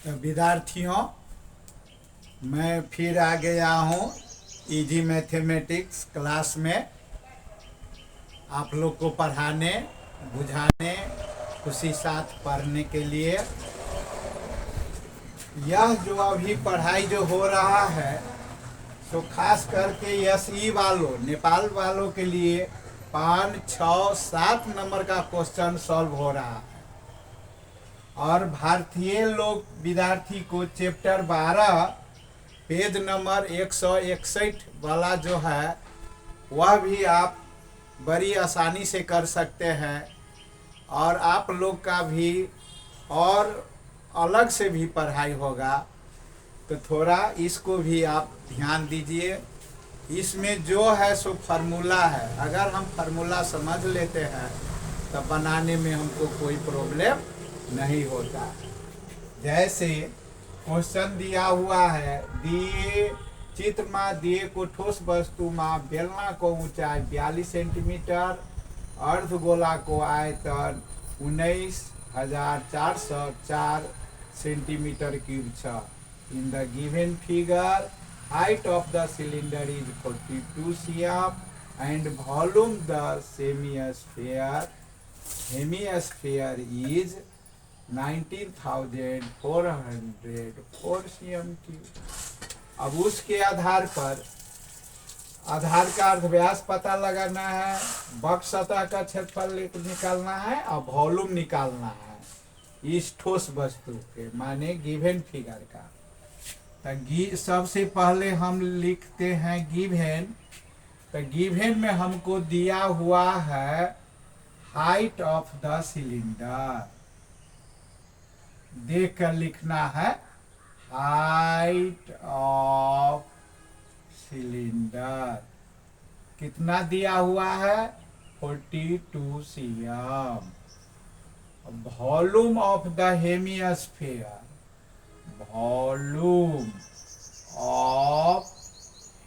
विद्यार्थियों, मैं फिर आ गया हूँ इजी मैथमेटिक्स क्लास में आप लोग को पढ़ाने, बुझाने, उसी साथ पढ़ने के लिए। यह जो अभी पढ़ाई जो हो रहा है तो खास करके एसई वालों, नेपाल वालों के लिए 5, 6, 7 नंबर का क्वेश्चन सॉल्व हो रहा है और भारतीय लोग विद्यार्थी को चैप्टर 12 पेज नंबर 161 वाला जो है वह भी आप बड़ी आसानी से कर सकते हैं और आप लोग का भी और अलग से भी पढ़ाई होगा, तो थोड़ा इसको भी आप ध्यान दीजिए। इसमें जो है सो फार्मूला है, अगर हम फार्मूला समझ लेते हैं तो बनाने में हमको कोई प्रॉब्लम नहीं होता। जैसे क्वेश्चन दिया हुआ है, दिए चित्र में दिए को ठोस वस्तु में बेलना को ऊंचाई 42 सेंटीमीटर, अर्धगोला को आयतन 19,404 सेंटीमीटर क्यूब छ। In the given figure height of the cylinder is 42 cm and volume the hemisphere is 19,404 cm cube। अब उसके आधार पर आधार का अर्धव्यास पता लगाना है, वक्र सतह का क्षेत्रफल निकालना है और वॉल्यूम निकालना है इस ठोस वस्तु के, माने गिवन फिगर का। तो सबसे पहले हम लिखते हैं गिवन। तो गिवन में हमको दिया हुआ है हाइट ऑफ द सिलेंडर, देख कर लिखना है हाइट ऑफ सिलेंडर कितना दिया हुआ है 42 cm। Volume of the hemisphere, volume of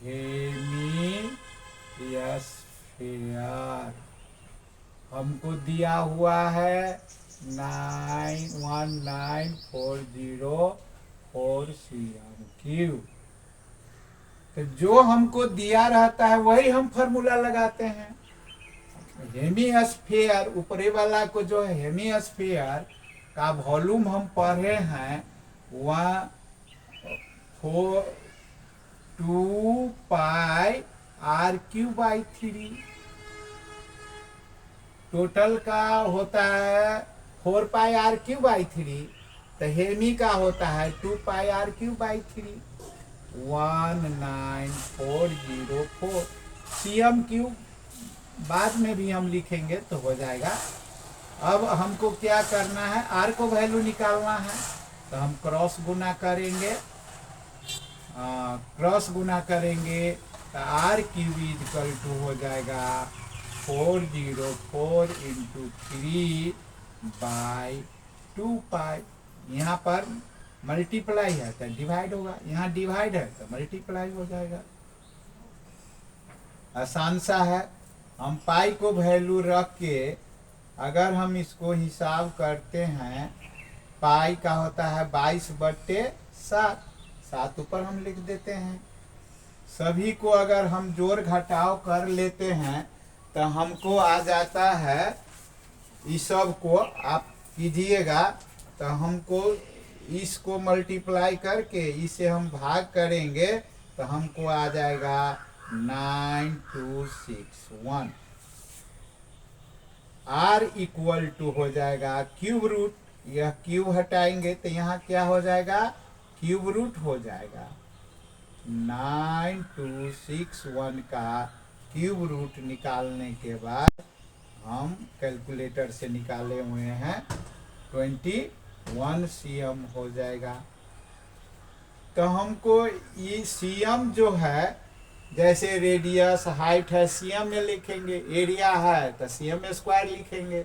hemisphere हमको दिया हुआ है 919,404 cm क्यूब। तो जो हमको दिया रहता है वही हम फार्मूला लगाते हैं। हेमिस्फीयर ऊपरी वाला को जो है हेमिस्फीयर का वॉल्यूम हम पढ़े हैं वह 2 पाई r³/3, टोटल का होता है 4 पाई r³/3, तो हेमी का होता है 2 पाई r³/3, 19404 cm³ बाद में भी हम लिखेंगे तो हो जाएगा। अब हमको क्या करना है, r को वैल्यू निकालना है, तो हम क्रॉस गुना करेंगे, तो r³ हो जाएगा 404 × 3/2 पाई। यहाँ पर मल्टीप्लाई है तो डिवाइड होगा, यहाँ डिवाइड है तो मल्टीप्लाई हो जाएगा। आसान सा है। हम पाई को वैल्यू रख के अगर हम इसको हिसाब करते हैं, पाई का होता है 22/7, 7 ऊपर हम लिख देते हैं। सभी को अगर हम जोड़ घटाव कर लेते हैं तो हमको आ जाता है, इस सब को आप कीजिएगा तो हमको इसको मल्टीप्लाई करके इसे हम भाग करेंगे तो हमको आ जाएगा 9261। r = हो जाएगा क्यूब रूट, यह क्यूब हटाएंगे तो यहाँ क्या हो जाएगा क्यूब रूट हो जाएगा। 9261 का क्यूब रूट निकालने के बाद हम कैलकुलेटर से निकाले हुए हैं 21 cm हो जाएगा। तो हमको ये cm जो है, जैसे रेडियस हाइट है cm में लिखेंगे, एरिया है तो cm² लिखेंगे,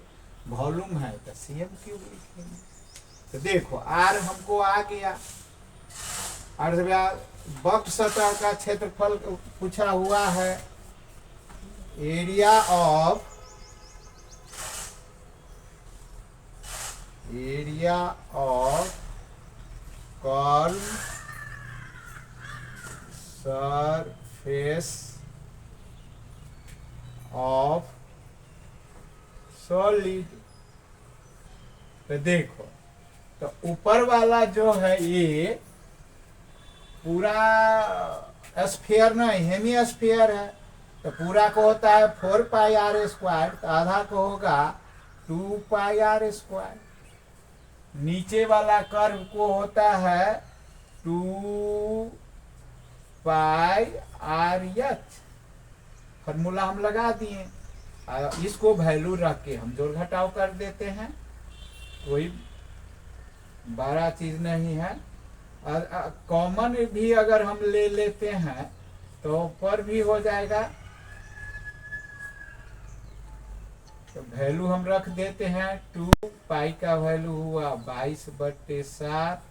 वॉल्यूम है तो cm³ लिखेंगे। तो देखो r हमको आ गया। अर्धव्यास वक्र सतह का क्षेत्रफल पूछा हुआ है, area of curve surface of solid. तो देखो, तो ऊपर वाला जो है ये पूरा स्फीयर नहीं, हेमी स्फीयर है। तो पूरा को होता है 4πr², तो आधा को होगा 2πr²। नीचे वाला कर्व को होता है 2πrh। फॉर्मूला हम लगा दिए, इसको वैल्यू रख के हम जोड़ घटाव कर देते हैं, कोई बड़ा चीज नहीं है। कॉमन भी अगर हम ले लेते हैं तो ऊपर भी हो जाएगा। तो वैल्यू हम रख देते हैं, 2π का वैल्यू हुआ 22/7,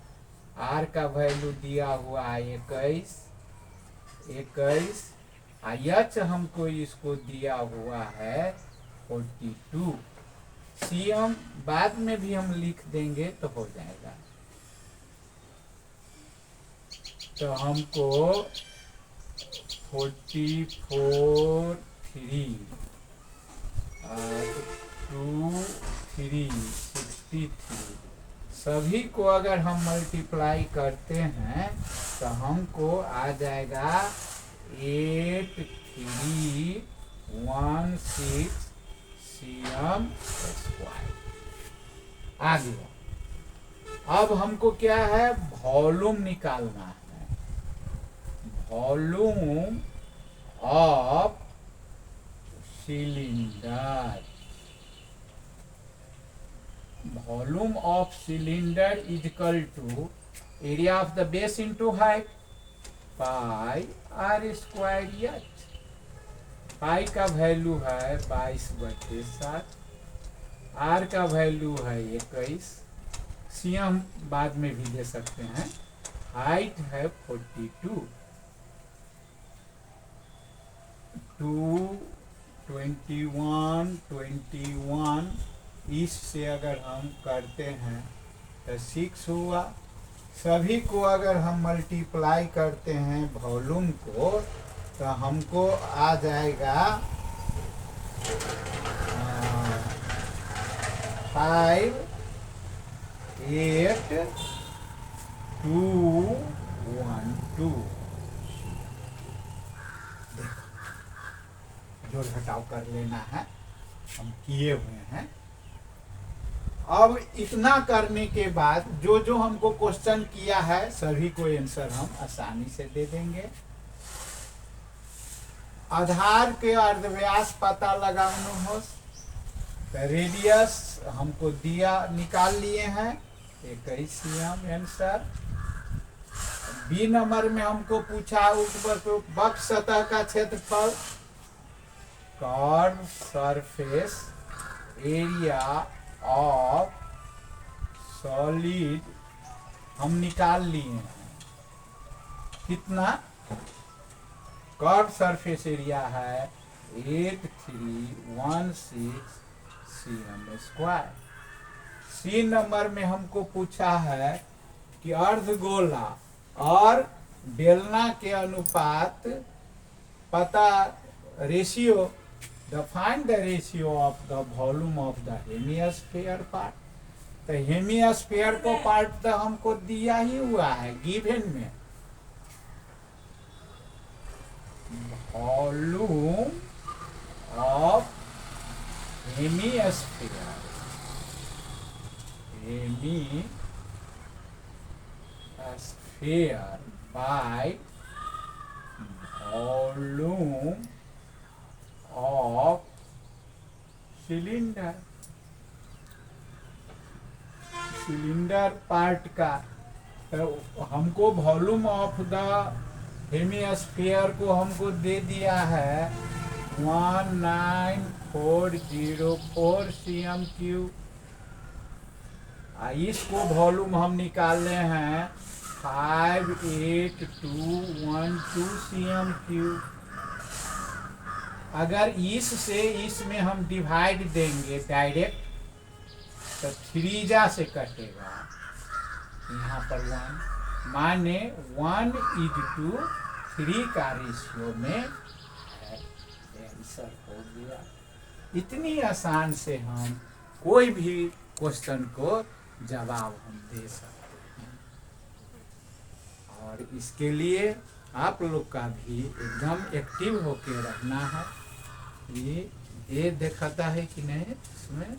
r का वैल्यू दिया हुआ 21, h हमको इसको दिया हुआ है 42। सी हम बाद में भी हम लिख देंगे तो हो जाएगा। तो हमको 44 3 2 3 63 सभी को अगर हम मल्टीप्लाई करते हैं तो हमको आ जाएगा 8316 cm²। आ गया। अब हमको क्या है, वॉल्यूम निकालना है। Volume of cylinder. Volume of cylinder is equal to area of the base into height, πr²h। Pi का वैल्यू है 22/7, r का वैल्यू है 21, सी हम बाद में भी दे सकते हैं, हाइट है 42। 21 इससे अगर हम करते हैं तो 6 हुआ। सभी को अगर हम मल्टीप्लाई करते हैं वॉल्यूम को तो हमको आ जाएगा 58212। जोड़ घटाव कर लेना है, हम किए हुए हैं। अब इतना करने के बाद जो जो हमको क्वेश्चन किया है सभी को आंसर हम आसानी से दे देंगे। आधार के अर्धव्यास पता लगाना हो, रेडियस हमको दिया, निकाल लिए हैं 21 cm आंसर। बी नंबर में हमको पूछा वक्र सतह का क्षेत्रफल, curve surface area of solid हम निकाल लिए हैं। कितना? कर्व सरफेस एरिया है 8316 cm²। सी नंबर में हमको पूछा है कि अर्धगोला और बेलना के अनुपात पता, ratio, define the ratio of the volume of the hemisphere part। तो हेमिस्फीयर को पार्ट तो हमको दिया ही हुआ है गिवन में। Volume of hemisphere by volume of cylinder. Cylinder part का तो हमको वॉल्यूम ऑफ द हेमिस्फीयर को हमको दे दिया है 19404 cm³। इसको वॉल्यूम हम निकाले हैं 58212 cm³। अगर इस से इसमें हम डिवाइड देंगे डायरेक्ट तो 3 से कटेगा, यहाँ पर 1 माने 1:3 का रेशियो में है। आंसर हो गया। इतनी आसान से हम कोई भी क्वेश्चन को जवाब हम दे सकते हैं। और इसके लिए आप लोग का भी एकदम एक्टिव होके रहना है। ये दिखाता है कि नहीं इसमें।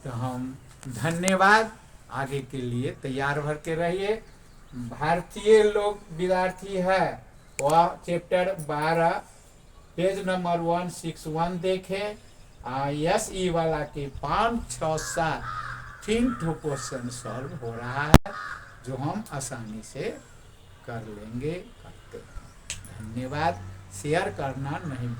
तो हम धन्यवाद। आगे के लिए तैयार भर के रहिए। भारतीय लोग विद्यार्थी है वह चैप्टर 12 पेज नंबर 161 देखे। SE वाला के 5, 6, 7 3 क्वेश्चन सॉल्व हो रहा है जो हम आसानी से कर लेंगे करते हैं। धन्यवाद। शेयर करना नहीं